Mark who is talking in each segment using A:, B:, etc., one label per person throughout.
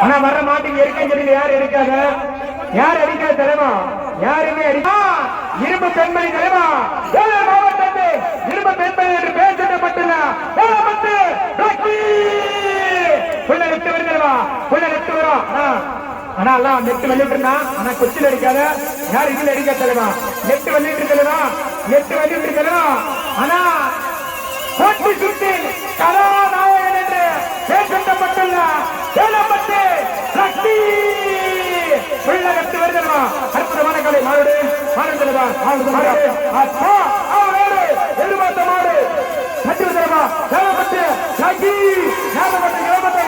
A: ஆனா வர மாட்டீங்க இருக்கீங்க. யார் எடுக்காத யார் அடிக்காத தலைவா யாருமே அடிக்கா இரும்பு பெண்மணி தலைவா மாவட்டத்தை இரும்பு பெண்மணி என்று பெயர் சூட்டப்பட்டுள்ள நெட்டு வருகிறவா நெட்டு வரும். ஆனா எல்லாம் நெட்டு வெளியிட்டு இருந்தான். ஆனா கொச்சில் அடிக்காத யார் இதுல அடிக்க தலைவா நெட்டு வெளியிட்டு தலைவா நெட்டு வெளியிட்டு தலைவா. ஆனா போட்டி சுற்றி கதாநாயகன் என்று பெயர் சூட்டப்பட்டுள்ள வேலப்பட்டு சக்தி நெட்டு வருகிறவா. அற்புதமான கலை மாடு மாடு தலைவா எதிர்பார்த்த மாடு நட்டு வருகிறவா வேலப்பட்டு சக்தி வேலப்பட்டு இளப்பட்டை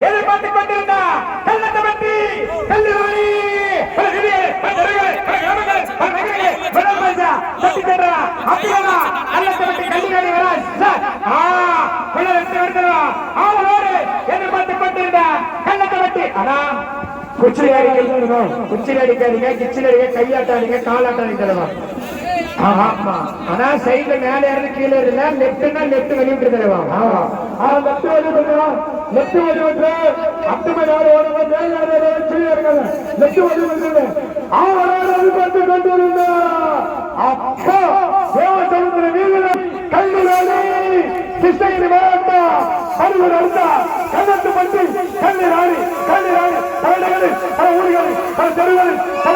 A: எதிர்பார்த்துக் கொண்டிருந்தா கல்லட்டப்பட்டி கல்லூரி எதிர்பார்த்துக் கொண்டிருந்த கல்லட்டப்பட்டி. ஆனா குச்சில் அடிக்காதீங்க கிச்சில் அடிக்க கையாட்டாதீங்க காலாட்டாதீங்க. ஆமா ஆனா சைடுல மேல இருந்து கீழே இருந்தா நெட்டுனா நெட்டு வெளியிட்டு தருவா. நெட்டு வெளியிட்டு நெட்டு வெளியிட்டு அப்படி ஓடும்போது நெட்டு வெளியிட்டு பார்த்து கொண்டு இருந்த அப்பா தேவசமுத்திர வீரன் கல்லுராணி கிருஷ்ணகிரி மாவட்டம் அறுவர் அடுத்தா கண்ணத்து பட்டி கல்லுராணி பல இடங்களில் பல ஊர்களில் பல தெருகளில் பல